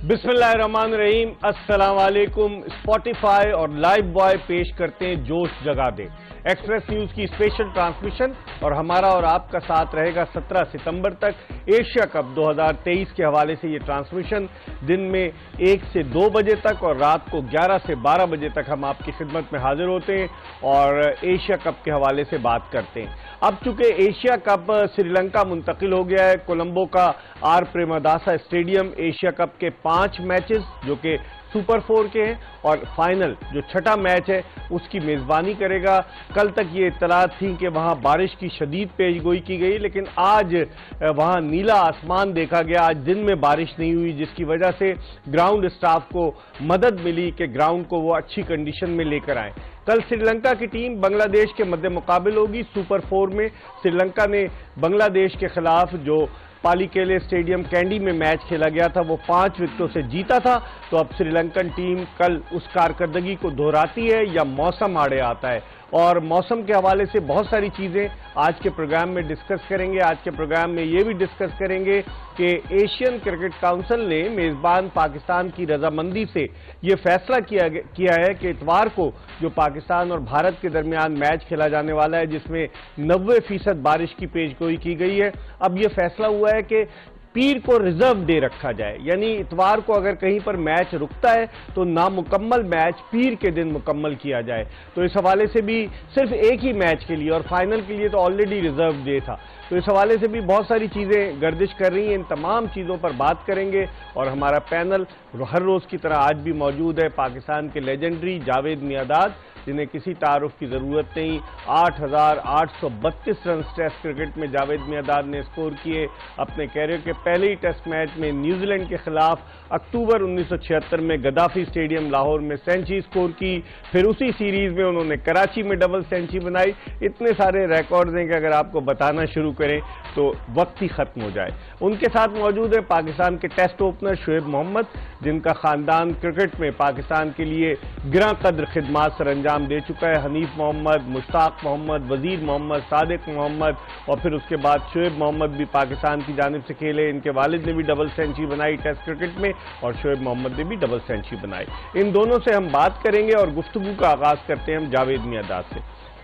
बिस्मिल्लाहिर्रहमानिर्रहीम, अस्सलाम वालेकुम। स्पॉटिफाई और लाइव बॉय पेश करते हैं जोश जगा दे एक्सप्रेस न्यूज की स्पेशल ट्रांसमिशन, और हमारा और आपका साथ रहेगा 17 सितंबर तक। एशिया कप 2023 के हवाले से ये ट्रांसमिशन दिन में 1 से 2 बजे तक और रात को 11 से 12 बजे तक हम आपकी खिदमत में हाजिर होते हैं और एशिया कप के हवाले से बात करते हैं। अब चूंकि एशिया कप श्रीलंका मुंतकिल हो गया है, कोलंबो का R Premadasa stadium Asia cup के 5 मैचेस जो कि सुपर 4 के हैं और फाइनल जो छठा मैच है उसकी मेजबानी करेगा। कल तक ये इत्तलात थी कि वहां बारिश की शदीद पेशगोई की गई, लेकिन आज वहां नीला आसमान देखा गया। आज दिन में बारिश नहीं हुई, जिसकी वजह से ग्राउंड स्टाफ को मदद मिली कि ग्राउंड को वो अच्छी कंडीशन में लेकर आए। कल श्रीलंका की टीम बांग्लादेश के मद्दे मुकाबिल होगी। सुपर 4 में श्रीलंका ने बांग्लादेश के खिलाफ जो पालीकेले स्टेडियम कैंडी में मैच खेला गया था वो 5 विकेटों से जीता था। तो अब श्रीलंकन टीम कल उस कारकर्दगी को दोहराती है या मौसम आड़े आता है, और मौसम के हवाले से बहुत सारी चीजें आज के प्रोग्राम में डिस्कस करेंगे। आज के प्रोग्राम में ये भी डिस्कस करेंगे कि एशियन क्रिकेट काउंसिल ने मेजबान पाकिस्तान की रजामंदी से ये फैसला किया है कि इतवार को जो पाकिस्तान और भारत के दरमियान मैच खेला जाने वाला है, जिसमें 90% बारिश की पेशगोई की गई है, अब यह फैसला हुआ है कि पीर को रिजर्व डे रखा जाए। यानी इतवार को अगर कहीं पर मैच रुकता है तो नामुकम्मल मैच पीर के दिन मुकम्मल किया जाए। तो इस हवाले से भी सिर्फ एक ही मैच के लिए और फाइनल के लिए तो ऑलरेडी रिजर्व डे था, तो इस हवाले से भी बहुत सारी चीजें गर्दिश कर रही हैं। इन तमाम चीजों पर बात करेंगे और हमारा पैनल हर रोज की तरह आज भी मौजूद है। पाकिस्तान के लेजेंडरी जावेद मियांदाद, जिन्हें किसी तारुफ की जरूरत नहीं, 8,832 रन टेस्ट क्रिकेट में जावेद मियांदाद ने स्कोर किए। अपने कैरियर के पहले ही टेस्ट मैच में न्यूजीलैंड के खिलाफ अक्टूबर 1976 में गद्दाफी स्टेडियम लाहौर में सेंचुरी स्कोर की। फिर उसी सीरीज में उन्होंने कराची में डबल सेंचुरी बनाई। इतने सारे रिकॉर्ड्स हैं कि अगर आपको बताना शुरू करें तो वक्त ही खत्म हो जाए। उनके साथ मौजूद है पाकिस्तान के टेस्ट ओपनर शुएब मोहम्मद, जिनका खानदान क्रिकेट में पाकिस्तान के लिए गिरां कद्र खिदमात सर अंजाम दे चुका है। हनीफ मोहम्मद, मुश्ताक मोहम्मद, वजीर मोहम्मद, सादिक मोहम्मद, और फिर उसके बाद शुएब मोहम्मद भी पाकिस्तान की जानिब से खेले। इनके वालिद ने भी डबल सेंचुरी बनाई टेस्ट क्रिकेट में और शुएब मोहम्मद ने भी डबल सेंचुरी बनाई। इन दोनों से हम बात करेंगे और गुफ्तगू का आगाज करते हैं हम जावेद मियांदाद से।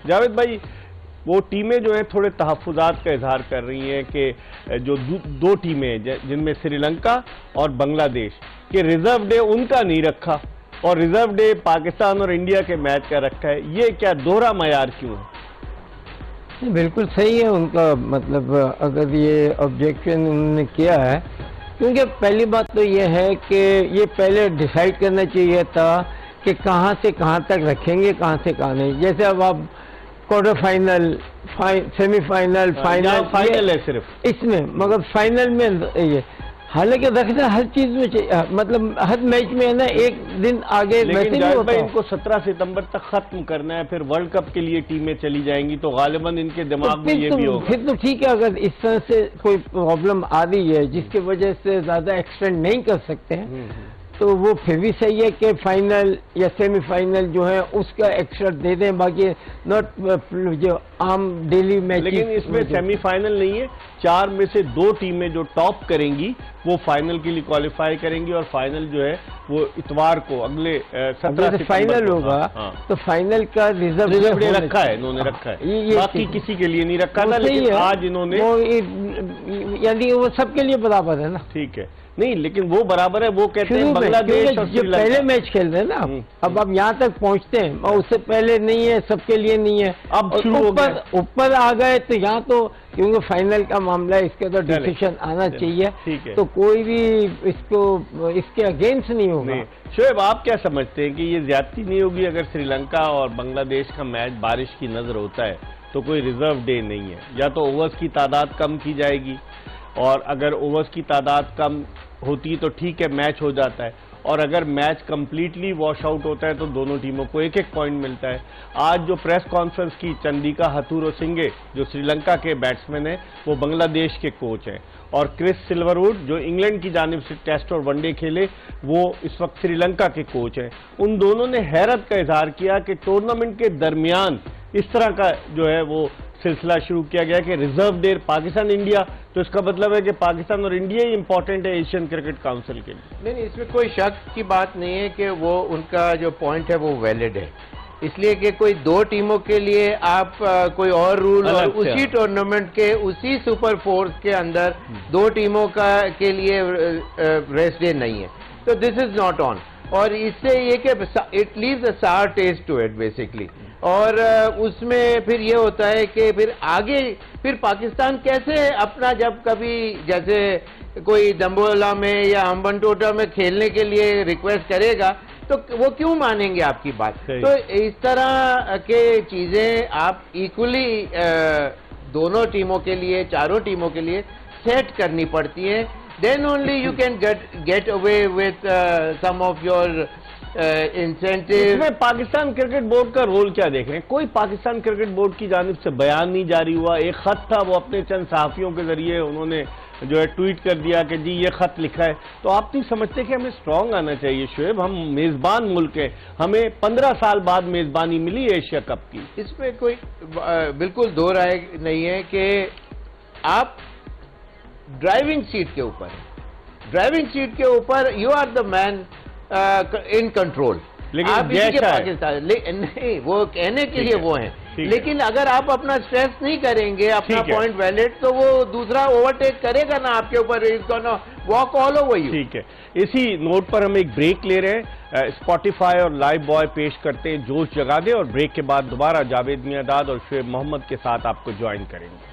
जावेद भाई, वो टीमें जो है थोड़े तहफ्फुज़ात का इजहार कर रही हैं कि जो दो टीमें जिनमें श्रीलंका और बांग्लादेश के रिजर्व डे उनका नहीं रखा और रिजर्व डे पाकिस्तान और इंडिया के मैच का रखा है, ये क्या दोहरा मयार क्यों है? बिल्कुल सही है उनका, मतलब अगर ये ऑब्जेक्शन उन्होंने किया है, क्योंकि पहली बात तो ये है कि ये पहले डिसाइड करना चाहिए था कि कहाँ से कहाँ तक रखेंगे, कहाँ से कहाँ नहीं। जैसे अब आप क्वार्टर फाइनल, सेमीफाइनल, फाइनल है सिर्फ इसमें, मगर फाइनल में ये हालांकि रखना हर चीज में चाहिए, मतलब हर मैच में है ना, एक दिन आगे। लेकिन भाई इनको 17 सितंबर तक खत्म करना है, फिर वर्ल्ड कप के लिए टीमें चली जाएंगी, तो गालिबन इनके दिमाग में ये भी होगा। फिर तो ठीक है, अगर इस तरह से कोई प्रॉब्लम आ रही है जिसकी वजह से ज्यादा एक्सटेंड नहीं कर सकते हैं, तो वो फिर भी सही है कि फाइनल या सेमीफाइनल जो है उसका एक्स्ट्रा दे दें, बाकी नॉट जो आम डेली मैच। लेकिन इसमें सेमीफाइनल नहीं है, 4 में से 2 टीमें जो टॉप करेंगी वो फाइनल के लिए क्वालिफाई करेंगी और फाइनल जो है वो इतवार को अगले 17 से फाइनल होगा। तो फाइनल का रिजर्व डे रखा है, इन्होंने रखा है, बाकी किसी के लिए नहीं रखा था, लेकिन आज इन्होंने यानी वो सबके लिए बराबर है ना। ठीक है, नहीं लेकिन वो बराबर है, वो कहते हैं बांग्लादेश और जो पहले मैच खेल रहे हैं ना, अब आप यहाँ तक पहुँचते हैं और उससे पहले नहीं है, सबके लिए नहीं है, अब ऊपर आ गए तो यहाँ तो क्योंकि फाइनल का मामला है, इसके तो डिसीजन आना चाहिए, तो कोई भी इसके अगेंस्ट नहीं होगा। शोएब, आप क्या समझते हैं कि ये ज्यादती नहीं होगी अगर श्रीलंका और बांग्लादेश का मैच बारिश की नजर होता है तो कोई रिजर्व डे नहीं है, या तो ओवर्स की तादाद कम की जाएगी, और अगर ओवर्स की तादाद कम होती तो ठीक है मैच हो जाता है, और अगर मैच कंप्लीटली वॉश आउट होता है तो दोनों टीमों को 1-1 पॉइंट मिलता है। आज जो प्रेस कॉन्फ्रेंस की चंदिका हथुरुसिंगे जो श्रीलंका के बैट्समैन हैं, वो बांग्लादेश के कोच हैं, और क्रिस सिल्वरवुड जो इंग्लैंड की जानिब से टेस्ट और वनडे खेले वो इस वक्त श्रीलंका के कोच हैं। उन दोनों ने हैरत का इजहार किया कि टूर्नामेंट के दरमियान इस तरह का जो है वो सिलसिला शुरू किया गया कि रिजर्व डे पाकिस्तान इंडिया, तो इसका मतलब है कि पाकिस्तान और इंडिया ही इंपॉर्टेंट है एशियन क्रिकेट काउंसिल के लिए। नहीं, इसमें कोई शक की बात नहीं है कि वो उनका जो पॉइंट है वो वैलिड है, इसलिए कि कोई दो टीमों के लिए आप कोई और रूल और उसी टूर्नामेंट के उसी सुपर फोर्स के अंदर दो टीमों के लिए रेस्ट डे नहीं है, तो दिस इज नॉट ऑन। और इससे ये कि इट लीव्स अ सार टेस्ट टू इट बेसिकली, और उसमें फिर ये होता है कि फिर आगे फिर पाकिस्तान कैसे अपना, जब कभी जैसे कोई दम्बोला में या अम्बनटोटा में खेलने के लिए रिक्वेस्ट करेगा तो वो क्यों मानेंगे आपकी बात। तो इस तरह के चीजें आप इक्वली दोनों टीमों के लिए, चारों टीमों के लिए सेट करनी पड़ती है, then only you can get away with some of your incentives। इसमें पाकिस्तान क्रिकेट बोर्ड का रोल क्या देख रहे हैं? कोई पाकिस्तान क्रिकेट बोर्ड की जानिब से बयान नहीं जारी हुआ। एक खत था, वो अपने चंद सहाफियों के जरिए उन्होंने जो है ट्वीट कर दिया कि जी ये खत लिखा है। तो आप नहीं समझते कि हमें स्ट्रांग आना चाहिए शुएब? हम मेजबान मुल्क है, हमें 15 साल बाद मेजबानी मिली एशिया कप की। इसमें कोई बिल्कुल दो राय नहीं है कि आप ड्राइविंग सीट के ऊपर you are the man in control, लेकिन आप इसी के पाकिस्तान नहीं, वो कहने के लिए वो हैं, लेकिन अगर आप अपना स्ट्रेस नहीं करेंगे, अपना पॉइंट वैलिड, तो वो दूसरा ओवरटेक करेगा ना आपके ऊपर, वॉक ऑल ओवर यू। ठीक है, इसी नोट पर हम एक ब्रेक ले रहे हैं। स्पॉटिफाई और लाइव बॉय पेश करते हैं जोश जगा दे, और ब्रेक के बाद दोबारा जावेद मियांदाद और शुएब मोहम्मद के साथ आपको ज्वाइन करेंगे।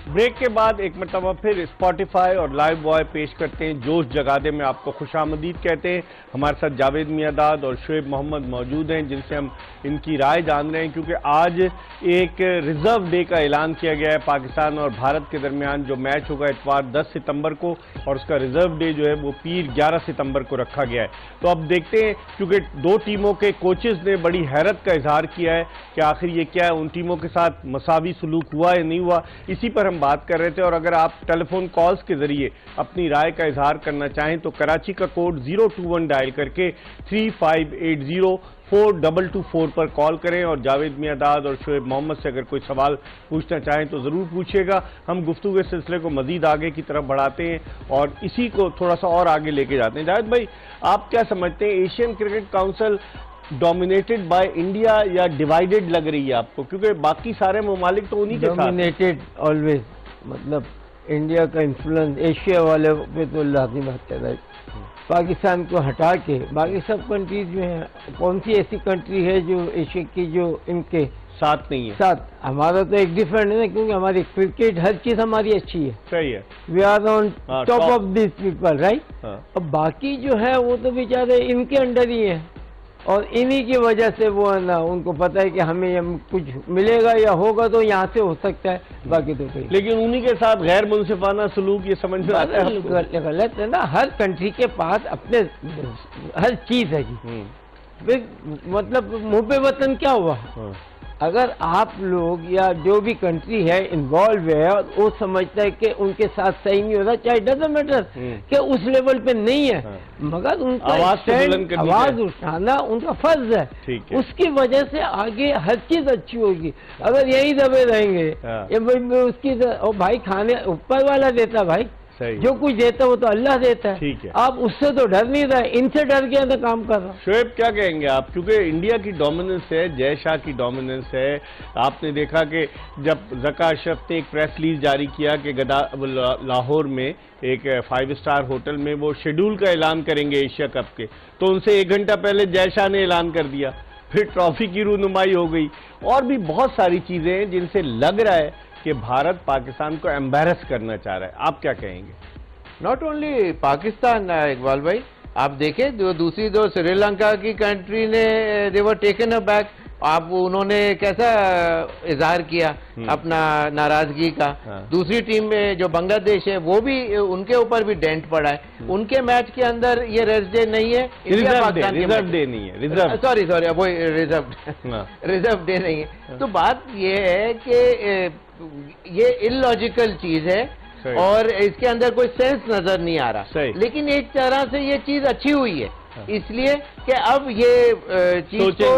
ब्रेक के बाद एक मरतबा फिर स्पॉटिफाई और लाइव बॉय पेश करते हैं जोश जगा दे में आपको खुशामदीद कहते हैं। हमारे साथ जावेद मियांदाद और शुएब मोहम्मद मौजूद हैं, जिनसे हम इनकी राय जान रहे हैं, क्योंकि आज एक रिजर्व डे का ऐलान किया गया है पाकिस्तान और भारत के दरमियान। जो मैच होगा इतवार 10 सितंबर को, और उसका रिजर्व डे जो है वो पीर 11 सितंबर को रखा गया है। तो अब देखते हैं, क्योंकि दो टीमों के कोचेज ने बड़ी हैरत का इजहार किया है कि आखिर ये क्या है, उन टीमों के साथ मसावी सलूक हुआ या नहीं हुआ, इसी पर हम बात कर रहे थे। और अगर आप टेलीफोन कॉल्स के जरिए अपनी राय का इजहार करना चाहें तो कराची का कोड 021 डायल करके 35804224 पर कॉल करें, और जावेद मियांदाद और शुएब मोहम्मद से अगर कोई सवाल पूछना चाहें तो जरूर पूछिएगा। हम गुफ्तगू के सिलसिले को मजीद आगे की तरफ बढ़ाते हैं और इसी को थोड़ा सा और आगे लेके जाते हैं। जावेद भाई, आप क्या समझते हैं, Asian cricket council dominated by India या डिवाइडेड लग रही है आपको? क्योंकि बाकी सारे ममालिक तो उन्हीं के साथ। डोमिनेटेड ऑलवेज, मतलब इंडिया का इन्फ्लुएंस एशिया वाले पे तो लाजमी बात है। पाकिस्तान को हटा के बाकी सब कंट्रीज में है, कौन सी ऐसी कंट्री है जो एशिया की जो इनके साथ नहीं है? साथ हमारा तो एक डिफरेंट है ना, क्योंकि हमारी क्रिकेट हर चीज हमारी अच्छी है। सही है, we are on top of this people, right. अब बाकी जो है वो तो बेचारे इनके अंडर ही है, और इन्हीं की वजह से वो है ना, उनको पता है कि हमें कुछ मिलेगा या होगा तो यहाँ से हो सकता है, बाकी तो कोई। लेकिन उन्हीं के साथ गैर मुनसिफाना सलूक, ये समझ में आता है? गलत है ना, हर कंट्री के पास अपने हर चीज है जी। मतलब मुंह पे वतन क्या हुआ? अगर आप लोग या जो भी कंट्री है इन्वॉल्व है और वो समझता है कि उनके साथ सही नहीं होता, चाहे डजंट मैटर कि उस लेवल पे नहीं है, मगर उनका आवाज उठाना उनका फर्ज है। उसकी वजह से आगे हर चीज अच्छी होगी। अगर यही दबे रहेंगे उसकी, भाई खाने ऊपर वाला देता, भाई जो कुछ देता वो तो अल्लाह देता है। ठीक है, आप उससे तो डर नहीं रहे, इनसे डर के अंदर काम कर रहा। शुएब, क्या कहेंगे आप? क्योंकि इंडिया की डोमिनेंस है, जय शाह की डोमिनेंस है। आपने देखा कि जब ज़का अशरफ ने एक प्रेस रिलीज जारी किया कि लाहौर में एक 5 स्टार होटल में वो शेड्यूल का ऐलान करेंगे एशिया कप के, तो उनसे 1 घंटा पहले जय शाह ने ऐलान कर दिया, फिर ट्रॉफी की रूनुमाई हो गई, और भी बहुत सारी चीजें हैं जिनसे लग रहा है कि भारत पाकिस्तान को एम्बैरस करना चाह रहा है। आप क्या कहेंगे? नॉट ओनली पाकिस्तान इकबाल भाई, आप देखें जो दूसरी दो श्रीलंका की कंट्री ने दे वर टेकन अ बैक, आप उन्होंने कैसा इजहार किया अपना नाराजगी का। दूसरी टीम में जो बांग्लादेश है वो भी, उनके ऊपर भी डेंट पड़ा है। उनके मैच के अंदर ये रेस्ट डे नहीं है, रिजर्व डे नहीं है, सॉरी वो रिजर्व डे नहीं है। तो बात ये है कि ये इलॉजिकल चीज है और इसके अंदर कोई सेंस नजर नहीं आ रहा। लेकिन एक तरह से ये चीज अच्छी हुई है इसलिए कि अब ये चीज को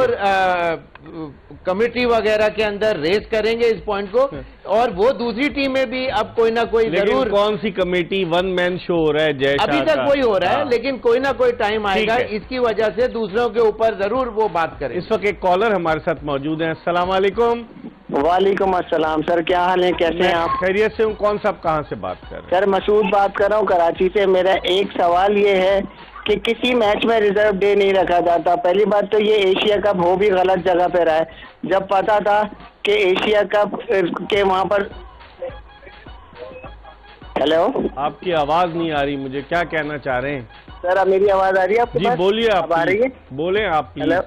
कमिटी वगैरह के अंदर रेस करेंगे इस पॉइंट को, और वो दूसरी टीमें भी अब कोई ना कोई जरूर। कौन सी कमेटी? वन मैन शो हो रहा है जय अभी तक वही हो रहा है, लेकिन कोई ना कोई टाइम आएगा, इसकी वजह से दूसरों के ऊपर जरूर वो बात करें। इस वक्त एक कॉलर हमारे साथ मौजूद है। अस्सलाम वालेकुम। वालेकुम अस्सलाम सर, क्या हाल है, कैसे हैं आप? खैरियत से हूँ। कौन साहब कहाँ से बात कर रहे हैं? सर मसूद बात कर रहा हूँ कराची से। मेरा एक सवाल ये है कि किसी मैच में रिजर्व डे नहीं रखा जाता। पहली बात तो ये एशिया कप हो भी गलत जगह पे रहा है, जब पता था कि एशिया कप के वहाँ पर। हेलो, आपकी आवाज नहीं आ रही मुझे, क्या कहना चाह रहे हैं? सर अब मेरी आवाज आ रही है आपको? जी बोलिए, आप आ रही है? बोले आप। हेलो,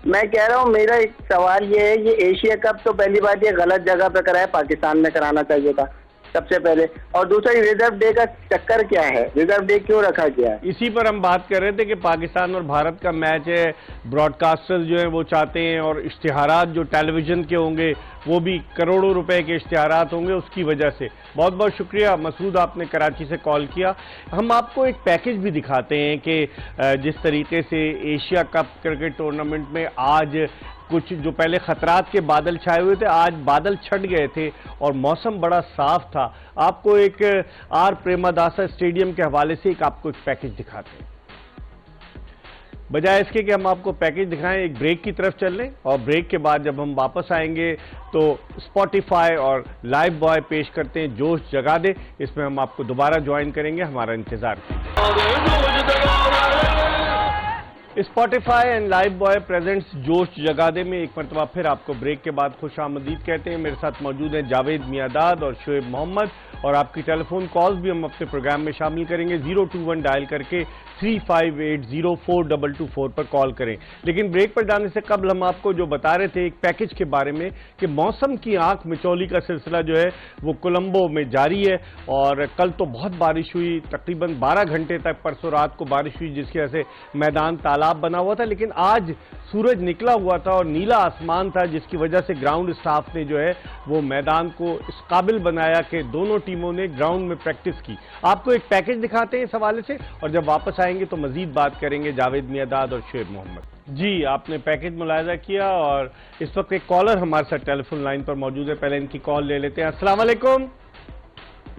मैं कह रहा हूँ मेरा एक सवाल ये है, ये एशिया कप तो पहली बात ये गलत जगह पे कराया, पाकिस्तान में कराना चाहिए था सबसे पहले, और दूसरा रिजर्व डे का चक्कर क्या है, रिजर्व डे क्यों रखा गया है? इसी पर हम बात कर रहे थे कि पाकिस्तान और भारत का मैच है, ब्रॉडकास्टर्स जो हैं वो चाहते हैं, और इश्तिहारात जो टेलीविजन के होंगे वो भी करोड़ों रुपए के इश्तिहारात होंगे, उसकी वजह से। बहुत बहुत शुक्रिया मसूद, आपने कराची से कॉल किया। हम आपको एक पैकेज भी दिखाते हैं कि जिस तरीके से एशिया कप क्रिकेट टूर्नामेंट में आज कुछ जो पहले खतरात के बादल छाए हुए थे, आज बादल छट गए थे और मौसम बड़ा साफ था। आपको एक आर प्रेमादासा स्टेडियम के हवाले से आपको एक पैकेज दिखाते हैं। बजाय इसके कि हम आपको पैकेज दिखाएं, एक ब्रेक की तरफ चल लें, और ब्रेक के बाद जब हम वापस आएंगे तो स्पॉटिफाई और लाइव बॉय पेश करते हैं जोश जगा दे। इसमें हम आपको दोबारा ज्वाइन करेंगे, हमारा इंतजार Spotify and Lifebuoy presents जोश जगा दे में एक मरतबा फिर आपको ब्रेक के बाद खुश आमदीद कहते हैं। मेरे साथ मौजूद हैं जावेद मियादाद और शोएब मोहम्मद, और आपकी टेलीफोन कॉल्स भी हम अपने प्रोग्राम में शामिल करेंगे। 021 डायल करके 35804224 पर कॉल करें। लेकिन ब्रेक पर जाने से कबल हम आपको जो बता रहे थे एक पैकेज के बारे में कि मौसम की आंख मिचौली का सिलसिला जो है वो कोलंबो में जारी है, और कल तो बहुत बारिश हुई, तकरीबन 12 घंटे तक परसों रात को बारिश हुई, जिसकी वजह से मैदान तालाब बना हुआ था। लेकिन आज सूरज निकला हुआ था और नीला आसमान था, जिसकी वजह से ग्राउंड स्टाफ ने जो है वो मैदान को इस काबिल बनाया कि दोनों टीमों ने ग्राउंड में प्रैक्टिस की। आपको एक पैकेज दिखाते हैं इस हवाले से, और जब वापस आएंगे तो मजीद बात करेंगे जावेद मियादाद और शोएब मोहम्मद। जी, आपने पैकेज मुलाहिजा किया, और इस वक्त एक कॉलर हमारे साथ टेलीफोन लाइन पर मौजूद है। पहले इनकी कॉल ले लेते हैं। अस्सलाम वालेकुम।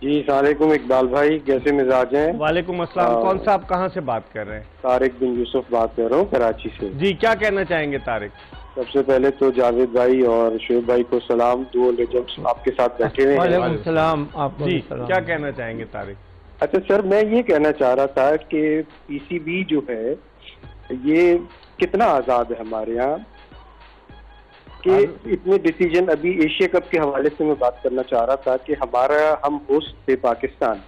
जी सलामुकुम इकबाल भाई, कैसे मिजाज हैं? वालेकुम अस्सलाम। कौन सा आप कहाँ से बात कर रहे हैं? तारिक बिन यूसुफ बात कर रहा हूँ कराची से। जी, क्या कहना चाहेंगे तारिक? सबसे पहले तो जावेद भाई और शोएब भाई को सलाम, दो लेजेंड्स आपके साथ बैठे हुए हैं। वालेकुम सलाम। आपको जी, क्या कहना चाहेंगे तारिक? अच्छा सर, मैं ये कहना चाह रहा था कि पीसीबी जो है ये कितना आज़ाद है हमारे यहाँ, कि इतने डिसीजन। अभी एशिया कप के हवाले से मैं बात करना चाह रहा था कि हम होस्ट थे पाकिस्तान,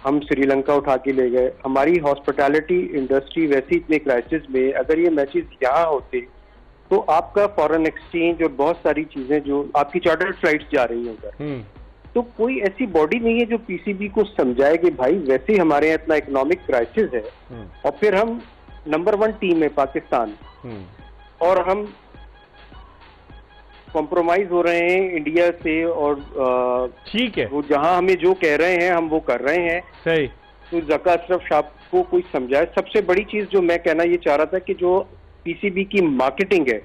हम श्रीलंका उठा के ले गए। हमारी हॉस्पिटैलिटी इंडस्ट्री वैसी इतने क्राइसिस में, अगर ये मैचेस यहाँ होते तो आपका फॉरेन एक्सचेंज और बहुत सारी चीजें जो आपकी चार्टर्ड फ्लाइट्स जा रही हैं उधर, तो कोई ऐसी बॉडी नहीं है जो पीसीबी को समझाए कि भाई वैसे ही हमारे यहाँ इतना इकोनॉमिक क्राइसिस है, और फिर हम नंबर 1 टीम है पाकिस्तान, और हम कॉम्प्रोमाइज हो रहे हैं इंडिया से, और ठीक है, वो जहां हमें जो कह रहे हैं हम वो कर रहे हैं। सही। तो ज़का अशरफ शाह को कोई समझाए। सबसे बड़ी चीज जो मैं कहना ये चाह रहा था कि जो पीसीबी की मार्केटिंग है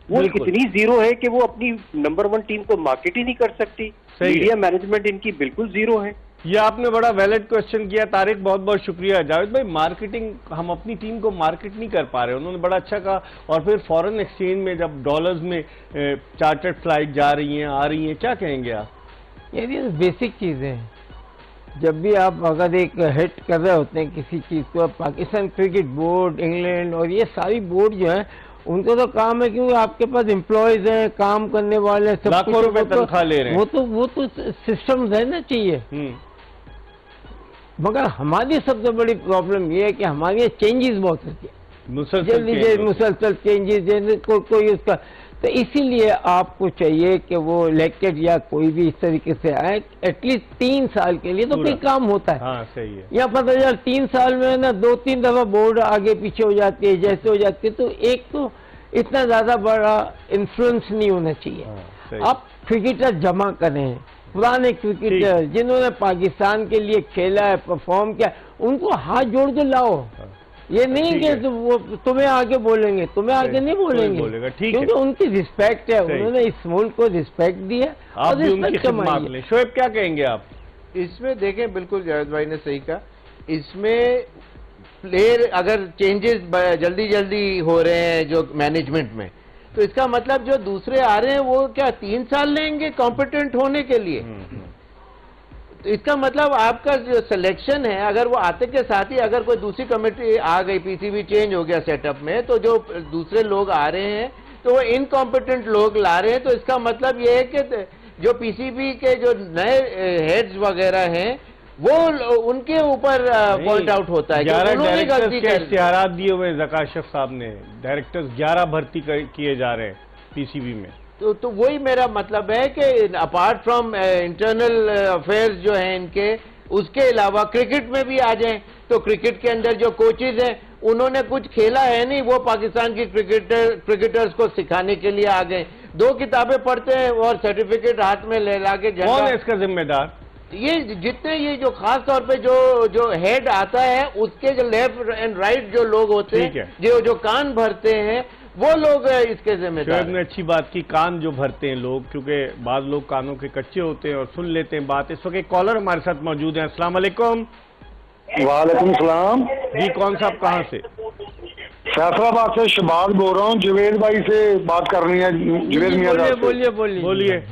वो इतनी जीरो है कि वो अपनी नंबर 1 टीम को मार्केट ही नहीं कर सकती। मीडिया मैनेजमेंट इनकी बिल्कुल जीरो है। ये आपने बड़ा वैलिड क्वेश्चन किया तारिक, बहुत बहुत शुक्रिया। जावेद भाई, मार्केटिंग, हम अपनी टीम को मार्केट नहीं कर पा रहे, उन्होंने बड़ा अच्छा कहा। और फिर फॉरेन एक्सचेंज में जब डॉलर्स में चार्टर्ड फ्लाइट जा रही हैं, आ रही हैं, क्या कहेंगे आप? ये भी बेसिक चीजें हैं। जब भी आप अगर एक हिट कर रहे होते हैं किसी चीज को, पाकिस्तान क्रिकेट बोर्ड, इंग्लैंड और ये सारी बोर्ड जो है उनको तो काम है, क्योंकि आपके पास एम्प्लॉयज हैं, काम करने वाले, सब लाखों रुपए तनख्वाह ले रहे हैं, वो तो सिस्टम रहना चाहिए। मगर हमारी सबसे बड़ी प्रॉब्लम ये है कि हमारे यहाँ चेंजेस बहुत होती है, मुसलसल चेंजेस, कोई उसका। तो इसीलिए आपको चाहिए कि वो इलेक्टेड या कोई भी इस तरीके से आए, एटलीस्ट 3 साल के लिए तो कोई काम होता है। हाँ, सही है। या पता चल 3 साल में ना 2-3 दफा बोर्ड आगे पीछे हो जाती है, जैसे हो जाती है, तो एक तो इतना ज्यादा बड़ा इन्फ्लुएंस नहीं होना चाहिए। आप क्रिकेटर जमा करें, पुराने क्रिकेटर जिन्होंने पाकिस्तान के लिए खेला है, परफॉर्म किया, उनको हाथ जोड़ के लाओ। ये नहीं कि वो तुम्हें आगे बोलेंगे, तुम्हें आगे नहीं बोलेंगे, क्योंकि उनकी रिस्पेक्ट है, उन्होंने इस मुल्क को रिस्पेक्ट दी है और रिस्पेक्ट कमाई है। शोएब क्या कहेंगे आप इसमें? देखें, बिल्कुल जावेद भाई ने सही कहा, इसमें प्लेयर अगर चेंजेस जल्दी जल्दी हो रहे हैं जो मैनेजमेंट में, तो इसका मतलब जो दूसरे आ रहे हैं वो क्या 3 साल लेंगे कॉम्पिटेंट होने के लिए? तो इसका मतलब आपका जो सिलेक्शन है, अगर वो आते के साथ ही अगर कोई दूसरी कमेटी आ गई, पीसीबी चेंज हो गया सेटअप में, तो जो दूसरे लोग आ रहे हैं तो वो इनकॉम्पिटेंट लोग ला रहे हैं। तो इसका मतलब ये है कि जो पीसीबी के जो नए हेड्स वगैरह हैं वो उनके ऊपर पॉइंट आउट होता है कि उन्होंने गलती कर। इश्तिहारात दिए हुए ज़काशफ साहब ने, डायरेक्टर्स 11 भर्ती किए जा रहे हैं पीसीबी में। तो वही मेरा मतलब है कि अपार्ट फ्रॉम इंटरनल अफेयर्स जो हैं इनके, उसके अलावा क्रिकेट में भी आ जाएं। तो क्रिकेट के अंदर जो कोचेज हैं उन्होंने कुछ खेला है नहीं, वो पाकिस्तान की क्रिकेटर्स को सिखाने के लिए आ गए। 2 किताबें पढ़ते हैं और सर्टिफिकेट हाथ में ले ला के। कौन है इसका जिम्मेदार? ये जितने ये जो खास तौर पे जो हेड आता है, उसके जो लेफ्ट एंड राइट जो लोग होते हैं, जो कान भरते हैं, वो लोग इसके जिम्मेदार। शोएब ने अच्छी बात की, कान जो भरते हैं लोग, क्योंकि बाद लोग कानों के कच्चे होते हैं और सुन लेते हैं बात। इस वक्त एक कॉलर हमारे साथ मौजूद है। अस्सलाम वालेकुम। वालेकुम सलाम जी, कौन साहब कहाँ से? फैसलाबाद से शहबाज बोल रहा हूँ। जुवेद भाई से बात करनी है। जुवेद मियां साहब, बोलिए।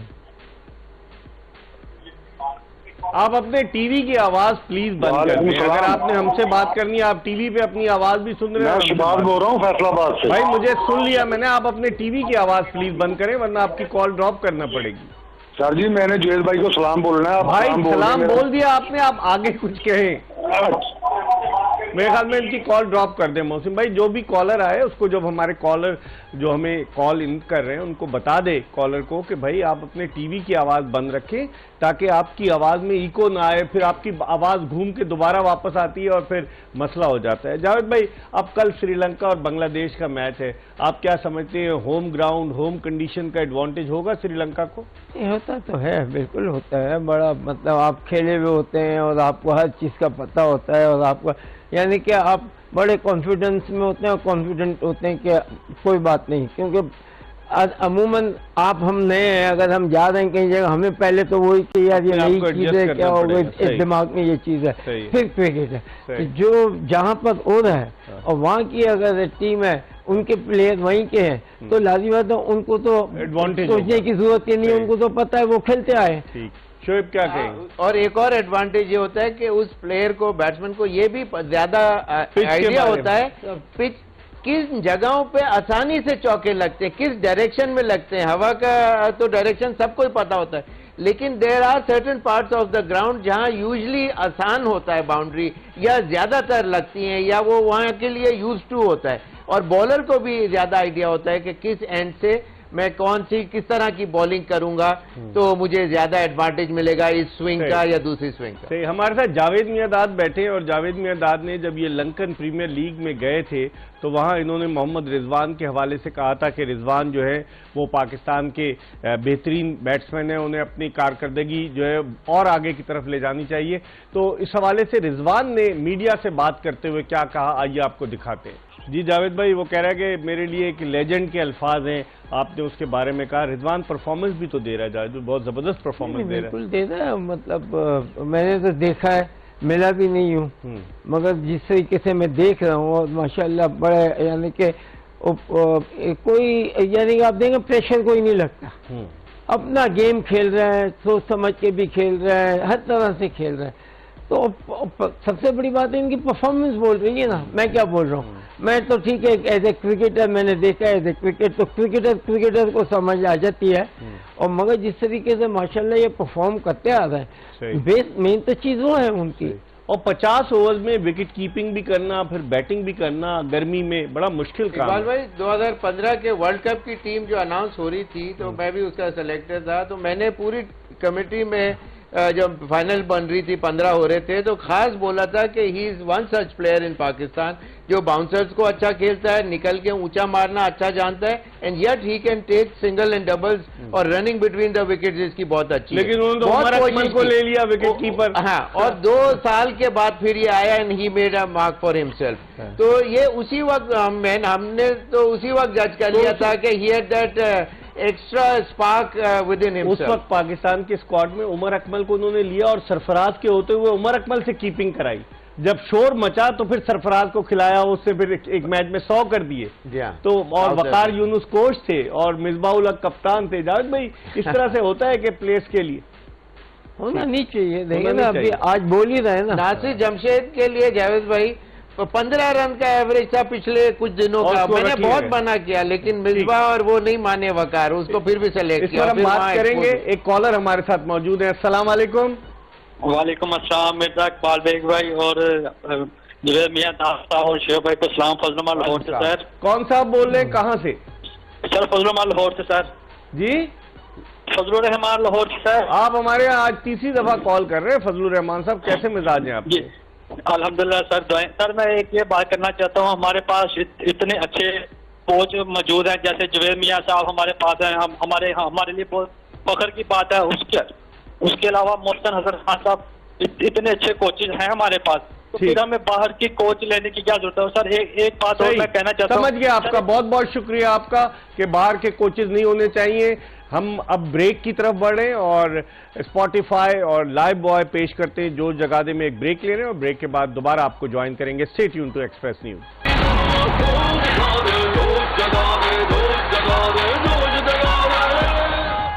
आप अपने टीवी की आवाज प्लीज बंद कर दें। अगर आपने हमसे बात करनी है, आप टीवी पे अपनी आवाज भी सुन रहे हैं। मैं शहबाज बोल रहा हूँ फैसलाबाद से। भाई मुझे सुन लिया मैंने, आप अपने टीवी की आवाज प्लीज बंद करें, वरना आपकी कॉल ड्रॉप करना पड़ेगी। सर जी, मैंने जुवेद भाई को सलाम बोलना है। भाई सलाम बोल दिया आपने, आप आगे कुछ कहें। मेरे ख्याल में इनकी कॉल ड्रॉप कर दें। मौसम भाई, जो भी कॉलर आए उसको, जब हमारे कॉलर जो हमें कॉल इन कर रहे हैं उनको बता दे कॉलर को कि भाई आप अपने टीवी की आवाज बंद रखें, ताकि आपकी आवाज में इको ना आए, फिर आपकी आवाज घूम के दोबारा वापस आती है और फिर मसला हो जाता है। जावेद भाई, अब कल श्रीलंका और बांग्लादेश का मैच है, आप क्या समझते हैं, होम ग्राउंड, होम कंडीशन का एडवांटेज होगा श्रीलंका को? होता तो है, बिल्कुल होता है। बड़ा मतलब आप खेले हुए होते हैं और आपको हर चीज का पता होता है, और आपको यानी कि आप बड़े कॉन्फिडेंस में होते हैं और कॉन्फिडेंट होते हैं कि कोई बात नहीं, क्योंकि अमूमन आप हम नए हैं, अगर हम जा रहे हैं कहीं जगह, हमें पहले तो वही कि यार ये नई चीज है, क्या होगा, इस दिमाग में ये चीज है, फिर क्रिकेट है। तो जो जहाँ पर हो रहा है और वहाँ की अगर टीम है, उनके प्लेयर वहीं के हैं, तो लाजिमी बात है उनको तो एडवांटेज सोचने की जरूरत ही नहीं है, उनको तो पता है, वो खेलते आए। शोएब क्या कहेंगे? और एक और एडवांटेज ये होता है कि उस प्लेयर को, बैट्समैन को ये भी ज्यादा आइडिया होता है पिच किस जगहों पे आसानी से चौके लगते हैं, किस डायरेक्शन में लगते हैं। हवा का तो डायरेक्शन सबको ही पता होता है, लेकिन there are certain parts of the ground जहां यूजली आसान होता है बाउंड्री, या ज्यादातर लगती हैं, या वो वहां के लिए यूज टू होता है। और बॉलर को भी ज्यादा आइडिया होता है कि किस एंड से मैं किस तरह की बॉलिंग करूंगा तो मुझे ज्यादा एडवांटेज मिलेगा, इस स्विंग का या दूसरी स्विंग का। सही। हमारे साथ जावेद मियांदाद बैठे हैं, और जावेद मियांदाद ने जब ये लंकन प्रीमियर लीग में गए थे तो वहां इन्होंने मोहम्मद रिजवान के हवाले से कहा था कि रिजवान जो है वो पाकिस्तान के बेहतरीन बैट्समैन है, उन्हें अपनी कारकर्दगी जो है और आगे की तरफ ले जानी चाहिए। तो इस हवाले से रिजवान ने मीडिया से बात करते हुए क्या कहा, आइए आपको दिखाते हैं। जी जावेद भाई, वो कह रहा है कि मेरे लिए एक लेजेंड के अल्फाज हैं, आपने उसके बारे में कहा। रिजवान परफॉर्मेंस भी तो दे रहा है जावेद, बहुत जबरदस्त परफॉर्मेंस दे रहा है। बिल्कुल दे रहा है, मतलब मैंने तो देखा है, मिला भी नहीं हूँ, मगर जिस तरीके से मैं देख रहा हूँ, और माशाल्लाह बड़े, यानी कि कोई, यानी कि आप देखेंगे प्रेशर कोई नहीं लगता, अपना गेम खेल रहा है, सोच समझ के भी खेल रहा है, हर तरह से खेल रहा है। तो सबसे बड़ी बात है इनकी परफॉर्मेंस बोल रही है ना, मैं क्या बोल रहा हूँ। मैं तो ठीक है, एज ए क्रिकेटर मैंने देखा है, एज ए क्रिकेट तो क्रिकेटर को समझ आ जाती है, और मगर जिस तरीके से माशाल्लाह ये परफॉर्म करते आ रहे हैं, बेस मेन तो चीज वो है उनकी। और 50 ओवर में विकेट कीपिंग भी करना, फिर बैटिंग भी करना गर्मी में बड़ा मुश्किल काम है। भाई 2015 के वर्ल्ड कप की टीम जो अनाउंस हो रही थी, तो मैं भी उसका सिलेक्टर था, तो मैंने पूरी कमेटी में जब फाइनल बन रही थी 15 हो रहे थे तो खास बोला था कि he is one such player in Pakistan जो बाउंसर्स को अच्छा खेलता है, निकल के ऊंचा मारना अच्छा जानता है, and yet he can take single and doubles और रनिंग बिटवीन द विकेट्स इसकी बहुत अच्छी लेकिन उन्होंने तो उमर अकमल को ले लिया विकेट कीपर। हाँ, और 2 साल के बाद फिर ये आया and he made a mark for himself. तो ये उसी वक्त हमने तो उसी वक्त जज कर लिया था कि he had that extra spark with in उस वक्त पाकिस्तान के स्क्वाड में उमर अकमल को उन्होंने लिया और सरफराज के होते हुए उमर अकमल से कीपिंग कराई। जब शोर मचा तो फिर सरफराज को खिलाया, उससे फिर एक मैच में 100 कर दिए। तो और वकार यूनुस कोच थे और मिसबाउल हक कप्तान थे। जावेद भाई, इस तरह से होता है कि प्लेयर्स के लिए होना नहीं चाहिए। देखिए ना, अभी आज बोल ही रहे ना, नासिर जमशेद के लिए जावेद भाई 15 रन का एवरेज था पिछले कुछ दिनों का। मैंने बहुत मना किया लेकिन मिसबा और वो नहीं माने वकार, उसको फिर भी सेलेक्ट किया। हम बात करेंगे। एक कॉलर हमारे साथ मौजूद है। अस्सलाम वालेकुम। वालेकुम अस्सलाम मिर्जा इकबाल बेग भाई और जुबैर मियां दास्ता और शेख भाई को सलाम। फजलुल लाहौर से सर। कौन साहब बोल रहे हैं, कहाँ से? सर फजलुल लाहौर से सर। जी फजलुर रहमान लाहौर से सर। आप हमारे यहाँ आज तीसरी दफा कॉल कर रहे हैं। फजलुर रहमान साहब, कैसे मिजाज हैं आपके? अल्हम्दुलिल्लाह सर। सर मैं एक ये बात करना चाहता हूँ, हमारे पास इतने अच्छे कोच मौजूद हैं, जैसे जुबैर मियां साहब हमारे पास हैं, हमारे लिए बहुत फख्र की बात है। उसके अलावा मोहसिन हसन खान साहब, इतने अच्छे कोचेज हैं हमारे पास, तो फिर हमें बाहर की कोच लेने की क्या जरूरत है? सर एक बात और मैं कहना चाहता हूँ। समझ गया आपका, बहुत बहुत शुक्रिया आपका कि बाहर के कोचेज नहीं होने चाहिए। हम अब ब्रेक की तरफ बढ़े और स्पॉटिफाई और लाइव बॉय पेश करते हैं जो जगादे में एक ब्रेक ले रहे हैं और ब्रेक के बाद दोबारा आपको ज्वाइन करेंगे। Stay tune to Express News.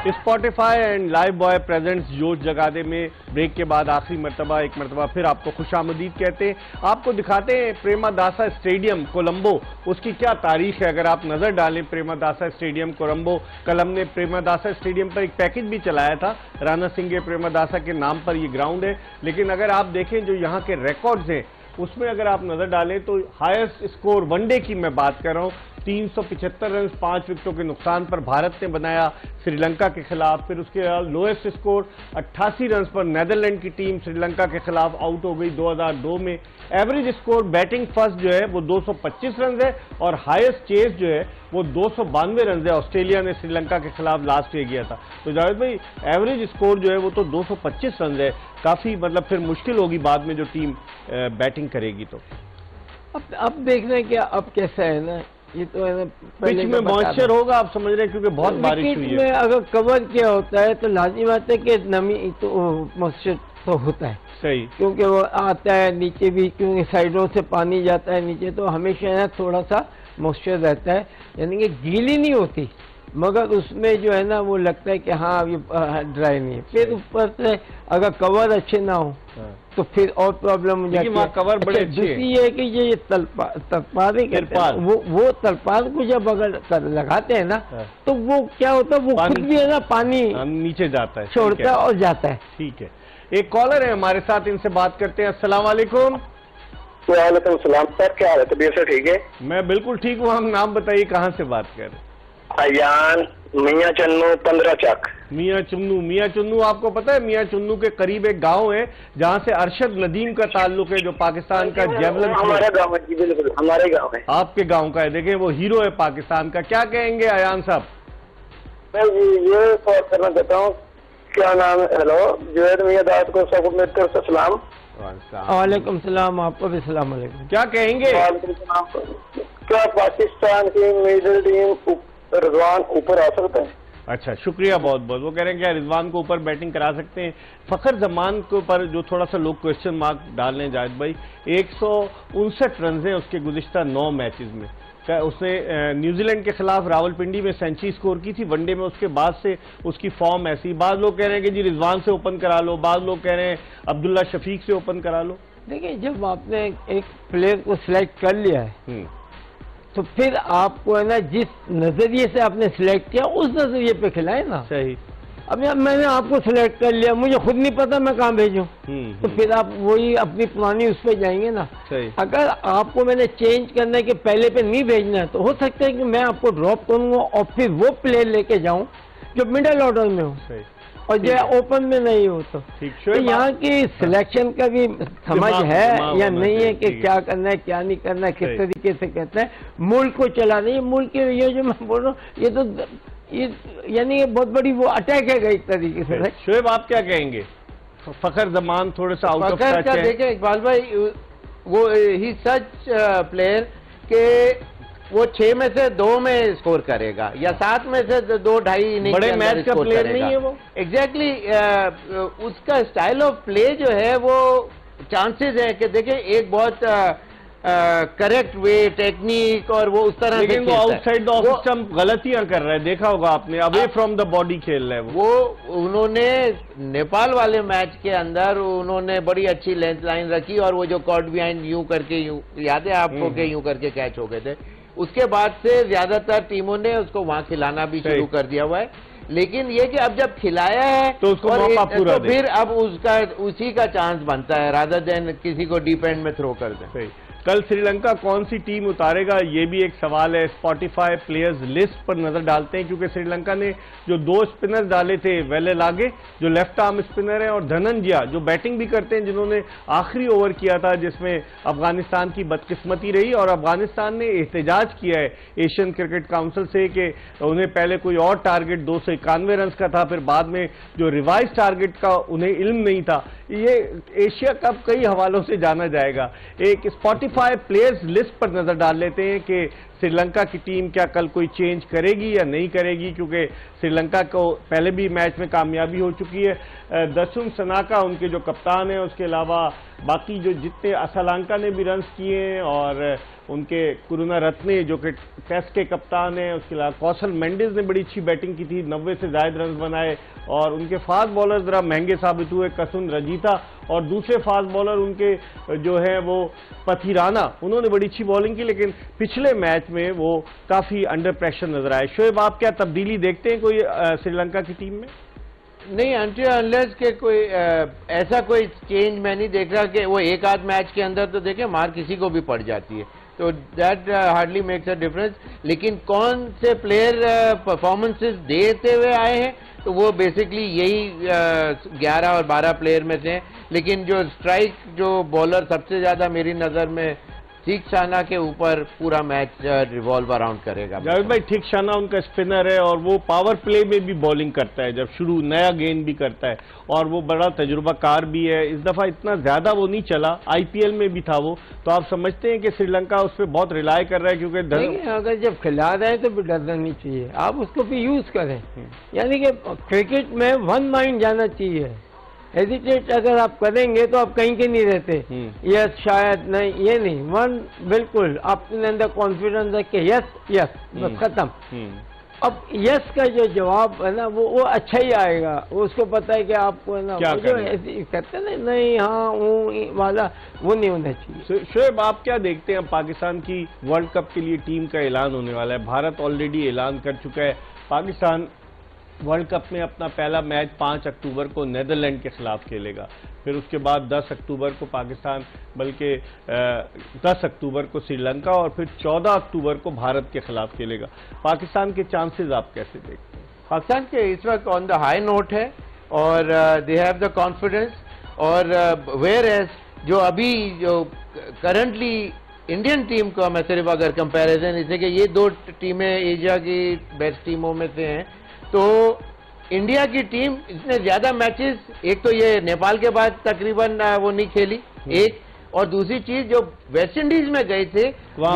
Spotify and Lifebuoy presents Josh Jagade में ब्रेक के बाद आखिरी मरतबा एक मरतबा फिर आपको खुशामदीद कहते हैं। आपको दिखाते हैं प्रेमादासा स्टेडियम कोलंबो, उसकी क्या तारीख है। अगर आप नजर डालें प्रेमादासा स्टेडियम कोलंबो, कल हमने प्रेमादासा स्टेडियम पर एक पैकेज भी चलाया था। राणा सिंह प्रेमादासा के नाम पर यह ग्राउंड है, लेकिन अगर आप देखें जो यहाँ के रिकॉर्ड्स हैं उसमें अगर आप नजर डालें तो हाईएस्ट स्कोर वनडे की मैं बात कर रहा हूं, 375 रन 5 विकेटों के नुकसान पर भारत ने बनाया श्रीलंका के खिलाफ। फिर उसके बाद लोएस्ट स्कोर 88 रन पर नेदरलैंड की टीम श्रीलंका के खिलाफ आउट हो गई 2002 में। एवरेज स्कोर बैटिंग फर्स्ट जो है वो 225 रन है और हाईएस्ट चेस जो है वो 292 रन है। ऑस्ट्रेलिया ने श्रीलंका के खिलाफ लास्ट ईयर किया था। तो जावेद भाई, एवरेज स्कोर जो है वो तो 225 रन है, काफी मतलब फिर मुश्किल होगी बाद में जो टीम बैटिंग करेगी। तो अब देखना है कि अब कैसा है ना, ये तो है ना, पिच में मॉइस्चर होगा आप समझ रहे हैं, क्योंकि बहुत बारिश हुई है। में अगर कवर किया होता है तो लाजमी बात है कि नमी तो मॉइस्चर तो होता है सही, क्योंकि वो आता है नीचे भी, क्योंकि साइडों से पानी जाता है नीचे, तो हमेशा है थोड़ा सा मॉइस्चर रहता है, यानी कि गीली नहीं होती मगर उसमें जो है ना वो लगता है कि हाँ ये ड्राई नहीं है। फिर ऊपर से अगर कवर अच्छे ना हो तो फिर और प्रॉब्लम हो जाती है। कवर बड़े अच्छे दूसरी ये कि ये तलपार वो तलपार को जब अगर लगाते हैं ना तो वो क्या होता है, वो खुद भी है ना पानी नीचे जाता है, छोड़ता है और जाता है। ठीक है, एक कॉलर है हमारे साथ, इनसे बात करते हैं। अस्सलाम वालेकुम। वालेकुम सलाम सर, क्या हाल है? तबीयत से ठीक है? मैं बिल्कुल ठीक हूँ। हम नाम बताइए, कहाँ से बात कर रहे हैं? अयान मियाँ चन्नू 15 चक। मियाँ चुन्नू, मियाँ चुन्नू आपको पता है मियाँ चुन्नू के करीब एक गांव है जहाँ से अरशद नदीम का ताल्लुक है, जो पाकिस्तान का जेवलिन। हमारा गांव है जी, बिल्कुल हमारे गांव है। आपके गांव का है, देखें वो हीरो है पाकिस्तान का। क्या कहेंगे अयान साहब? मैं ये बात करना चाहता हूँ, क्या नाम है? हेलो, जुबैर मियां दाद को सब मेरी तरफ से सलाम। वालेकुम सलाम, आपको भी सलाम वालेकुम। क्या कहेंगे? क्या पाकिस्तान की मिडिल टीम रिजवान ऊपर आ सकता है? अच्छा, शुक्रिया बहुत बहुत। वो कह रहे हैं क्या रिजवान को ऊपर बैटिंग करा सकते हैं? फखर जमान के ऊपर जो थोड़ा सा लोग क्वेश्चन मार्क डाल रहे हैं जाहिद भाई, 159 रन हैं उसके गुज़िश्ता 9 मैचेस में। उसने न्यूजीलैंड के खिलाफ रावलपिंडी में सेंचुरी स्कोर की थी वनडे में, उसके बाद से उसकी फॉर्म ऐसी। बाद लोग कह रहे हैं कि जी रिजवान से ओपन करा लो, बाद लोग कह रहे हैं अब्दुल्ला शफीक से ओपन करा लो। देखिए, जब आपने एक प्लेयर को सिलेक्ट कर लिया है तो फिर आपको है ना जिस नजरिए से आपने सिलेक्ट किया उस नजरिए पे खिलाए ना। सही। अब यार मैंने आपको सिलेक्ट कर लिया, मुझे खुद नहीं पता मैं कहाँ भेजूं, तो फिर आप वही अपनी पुरानी उस पर जाएंगे ना। सही। अगर आपको मैंने चेंज करने के पहले पे नहीं भेजना है तो हो सकता है कि मैं आपको ड्रॉप करूंगा और फिर वो प्लेयर लेके जाऊं जो मिडिल ऑर्डर में हो। और जो ओपन में नहीं हो तो यहाँ की सिलेक्शन का भी समझ है या नहीं है कि क्या करना है क्या नहीं करना है, किस तरीके से कहते हैं मुल्क को चलाना है। मुल्क के ये जो मैं बोल रहा हूँ ये तो यानी ये बहुत बड़ी वो अटैक है एक तरीके से। शोएब आप क्या कहेंगे? फखर जमान थोड़ा सा आउट ऑफ टच है। देखें इकबाल भाई, वो ही सच प्लेयर के वो 6 में से 2 में स्कोर करेगा या 7 में से 2-2.5 इनिंग बड़े मैच का प्लेयर नहीं है वो। एग्जैक्टली उसका स्टाइल ऑफ प्ले जो है वो चांसेस है कि देखें एक बहुत करेक्ट वे टेक्निक और वो उस तरह लेकिन वो आउटसाइड द ऑफ स्टंप गलतियां कर रहा है, देखा होगा आपने, अवे फ्रॉम द बॉडी खेल रहा है वो। उन्होंने नेपाल वाले मैच के अंदर उन्होंने बड़ी अच्छी लेंथ लाइन रखी और वो जो कॉर्ड बिहाइंड यूं करके याद है आपको कि यूं करके कैच हो गए थे। उसके बाद से ज्यादातर टीमों ने उसको वहां खिलाना भी शुरू कर दिया हुआ है। लेकिन ये कि अब जब खिलाया है तो उसको मौका पूरा तो फिर अब उसका उसी का चांस बनता है रादर देन किसी को डीप एंड में थ्रो कर दें। कल श्रीलंका कौन सी टीम उतारेगा ये भी एक सवाल है। स्पॉटिफाई प्लेयर्स लिस्ट पर नजर डालते हैं क्योंकि श्रीलंका ने जो 2 स्पिनर्स डाले थे, वेलेलागे जो लेफ्ट आर्म स्पिनर है और धनंजया जो बैटिंग भी करते हैं, जिन्होंने आखिरी ओवर किया था जिसमें अफगानिस्तान की बदकिस्मती रही और अफगानिस्तान ने एहतजाज किया है एशियन क्रिकेट काउंसिल से कि उन्हें पहले कोई और टारगेट 291 रन का था, फिर बाद में जो रिवाइज टारगेट का उन्हें इल्म नहीं था। ये एशिया कप कई हवालों से जाना जाएगा। एक स्पॉटिफाई प्लेयर्स लिस्ट पर नजर डाल लेते हैं कि श्रीलंका की टीम क्या कल कोई चेंज करेगी या नहीं करेगी, क्योंकि श्रीलंका को पहले भी मैच में कामयाबी हो चुकी है। दसुन सनाका उनके जो कप्तान हैं, उसके अलावा बाकी जो जितने असलांका ने भी रन किए हैं और उनके कुरुना रत्ने जो कि टेस्ट के कप्तान हैं, उसके अलावा कौशल मेंडिस ने बड़ी अच्छी बैटिंग की थी, 90 से ज्यादा रन बनाए और उनके फास्ट बॉलर जरा महंगे साबित हुए, कसुन रजीता और दूसरे फास्ट बॉलर उनके जो है वो पथिराना, उन्होंने बड़ी अच्छी बॉलिंग की, लेकिन पिछले मैच में वो काफी अंडर प्रेशर नजर आए। शोएब आप क्या तब्दीली देखते हैं कोई श्रीलंका की टीम में? नहीं, अनटिल अनलेस के कोई ऐसा कोई चेंज मैं नहीं देख रहा कि वो एक आध मैच के अंदर तो देखें मार किसी को भी पड़ जाती है, तो that hardly makes a difference. लेकिन कौन से प्लेयर परफॉर्मेंसेस देते हुए आए हैं तो वो बेसिकली यही 11 और 12 प्लेयर में से हैं। लेकिन जो स्ट्राइक जो बॉलर सबसे ज्यादा मेरी नजर में थिकशाना के ऊपर पूरा मैच रिवॉल्व अराउंड करेगा। जावेद भाई, थिकशाना उनका स्पिनर है और वो पावर प्ले में भी बॉलिंग करता है, जब शुरू नया गेंद भी करता है और वो बड़ा तजुर्बाकार भी है। इस दफा इतना ज्यादा वो नहीं चला, आईपीएल में भी था वो, तो आप समझते हैं कि श्रीलंका उस पर बहुत रिलाय कर रहा है? क्योंकि अगर जब खिला रहे हैं तो भी डरना नहीं चाहिए, आप उसको भी यूज करें। यानी कि क्रिकेट में वन माइंड जाना चाहिए। हेजिटेट अगर आप करेंगे तो आप कहीं के नहीं रहते, यस शायद नहीं, ये नहीं, वन बिल्कुल अपने अंदर कॉन्फिडेंस है कि यस यस बस खत्म। अब यस का जो जवाब है ना वो अच्छा ही आएगा, उसको पता है कि आपको है ना जो कहते हैं नहीं हाँ वाला वो नहीं होना चाहिए। शोएब आप क्या देखते हैं? पाकिस्तान की वर्ल्ड कप के लिए टीम का ऐलान होने वाला है, भारत ऑलरेडी ऐलान कर चुका है। पाकिस्तान वर्ल्ड कप में अपना पहला मैच 5 अक्टूबर को नेदरलैंड के खिलाफ खेलेगा, फिर उसके बाद 10 अक्टूबर को पाकिस्तान, बल्कि 10 अक्टूबर को श्रीलंका और फिर 14 अक्टूबर को भारत के खिलाफ खेलेगा। पाकिस्तान के चांसेस आप कैसे देखते हैं? पाकिस्तान के इस वक्त ऑन द हाई नोट है और दे हैव द कॉन्फिडेंस, और वेयर एज जो अभी जो करंटली इंडियन टीम को मैं सिर्फ अगर कंपैरिजन इससे कि ये 2 टीमें एशिया की बेस्ट टीमों में से हैं, तो इंडिया की टीम इतने ज्यादा मैचेस, एक तो ये नेपाल के बाद तकरीबन वो नहीं खेली एक, और दूसरी चीज जो वेस्ट इंडीज में गए थे वो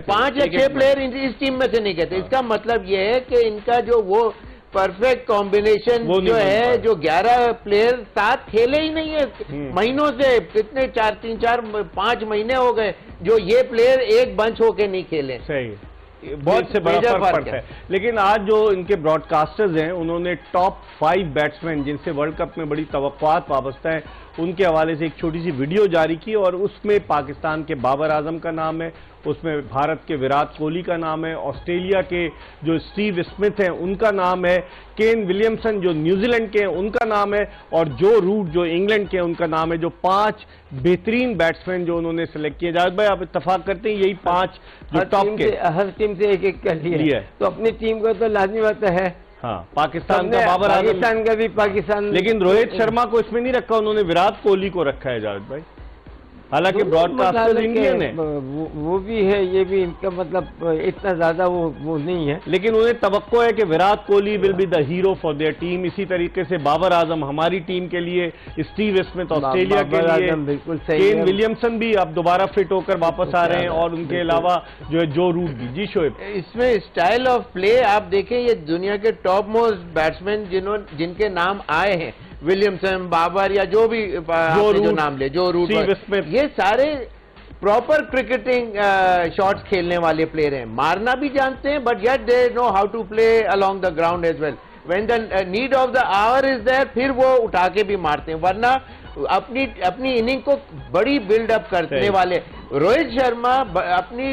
5 या 6 प्लेयर इस टीम में से नहीं गए थे। इसका मतलब ये है कि इनका जो वो परफेक्ट कॉम्बिनेशन जो है, जो 11 प्लेयर साथ खेले ही नहीं है महीनों से, कितने 3-4-5 महीने हो गए जो ये प्लेयर एक बंच होके नहीं खेले। सही, बहुत से बड़ा फर्क पड़ता है। लेकिन आज जो इनके ब्रॉडकास्टर्स हैं उन्होंने टॉप 5 बैट्समैन जिनसे वर्ल्ड कप में बड़ी तवक्कुआत वाबस्ता है उनके हवाले से एक छोटी सी वीडियो जारी की, और उसमें पाकिस्तान के बाबर आजम का नाम है, उसमें भारत के विराट कोहली का नाम है, ऑस्ट्रेलिया के जो स्टीव स्मिथ हैं उनका नाम है, केन विलियमसन जो न्यूजीलैंड के हैं उनका नाम है, और जो रूट जो इंग्लैंड के हैं उनका नाम है। जो 5 बेहतरीन बैट्समैन जो उन्होंने सेलेक्ट किए। जावेद भाई, आप इत्तेफाक करते हैं यही 5 जो टॉप के? हर टीम से एक एक कर लिया, तो अपनी टीम को तो लाजमी बात है। हाँ, पाकिस्तान का बाबर आजम, पाकिस्तान का भी पाकिस्तान, लेकिन रोहित शर्मा को इसमें नहीं रखा, उन्होंने विराट कोहली को रखा है जावेद भाई, हालांकि ब्रॉडकास्टर इंडियन है, वो भी है, ये भी इनका मतलब इतना ज्यादा वो नहीं है, लेकिन उन्हें तवक्को है कि Virat Kohli will be the hero for their team. इसी तरीके से बाबर आजम हमारी टीम के लिए, स्टीव स्मिथ ऑस्ट्रेलिया के लिए, बिल्कुल सही, केन विलियमसन भी अब दोबारा फिट होकर वापस आ रहे हैं, और उनके अलावा जो है जो रूट भी। जी शोएब, इसमें स्टाइल ऑफ प्ले आप देखें, ये दुनिया के टॉप मोस्ट बैट्समैन जिनके नाम आए हैं, विलियमसन, बाबर या जो भी जो नाम ले, जो रूट, ये सारे प्रॉपर क्रिकेटिंग शॉट्स खेलने वाले प्लेयर हैं, मारना भी जानते हैं, but yet they know how to play along the ground as well. When the need of the hour is there, फिर वो उठा के भी मारते हैं, वरना अपनी इनिंग को बड़ी बिल्डअप करने वाले रोहित शर्मा अपनी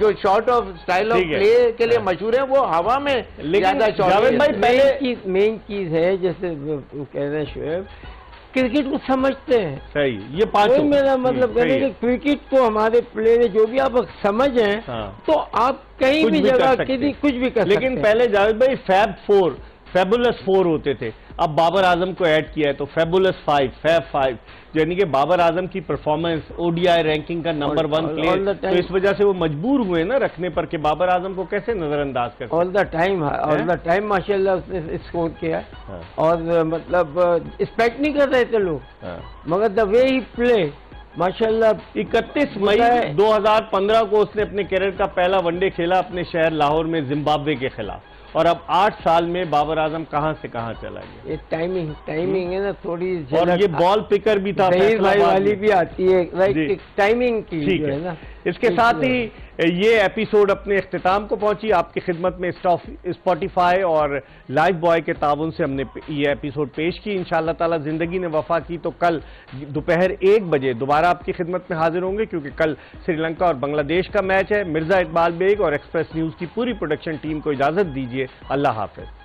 जो shot of style of play के लिए मशहूर है, वो हवा में ज्यादा शॉट। मेन चीज है, जैसे कह रहे हैं शोएब, क्रिकेट को समझते हैं। सही, ये पांचों मेरा मतलब कहने कि क्रिकेट को हमारे प्लेयर जो भी आप समझें, तो आप कहीं भी जगह कुछ भी कर सकते हैं। लेकिन पहले जावेद भाई फैबुलस 4 होते थे, अब बाबर आजम को ऐड किया है तो फैबुलस 5, फैब 5, यानी कि बाबर आजम की परफॉर्मेंस ओडीआई रैंकिंग का नंबर 1 प्लेयर, तो इस वजह से वो मजबूर हुए ना रखने पर कि बाबर आजम को कैसे नजरअंदाज कर। ऑल द टाइम माशाल्लाह उसने स्कोर किया, और मतलब एक्सपेक्ट नहीं कर रहे थे लोग, मगर द वे ही प्ले माशाल्लाह। 31 मई 2015 को उसने अपने कैरियर का पहला वनडे खेला अपने शहर लाहौर में जिम्बाब्वे के खिलाफ, और अब 8 साल में बाबर आजम कहां से कहां चला गया। ये टाइमिंग है ना थोड़ी, और ये बॉल पिकर भी था, भाई वाली भी आती है, राइट, टाइमिंग की ठीक है ना। इसके साथ ही ये एपिसोड अपने इख्तिताम को पहुंची। आपकी खिदमत में स्पॉटिफाई और लाइव बॉय के ताउन से हमने ये एपिसोड पेश की। इंशाअल्लाह ताला जिंदगी ने वफा की तो कल दोपहर 1 बजे दोबारा आपकी खिदमत में हाजिर होंगे, क्योंकि कल श्रीलंका और बांग्लादेश का मैच है। मिर्जा इकबाल बेग और एक्सप्रेस न्यूज की पूरी प्रोडक्शन टीम को इजाजत दीजिए। अल्लाह हाफिज।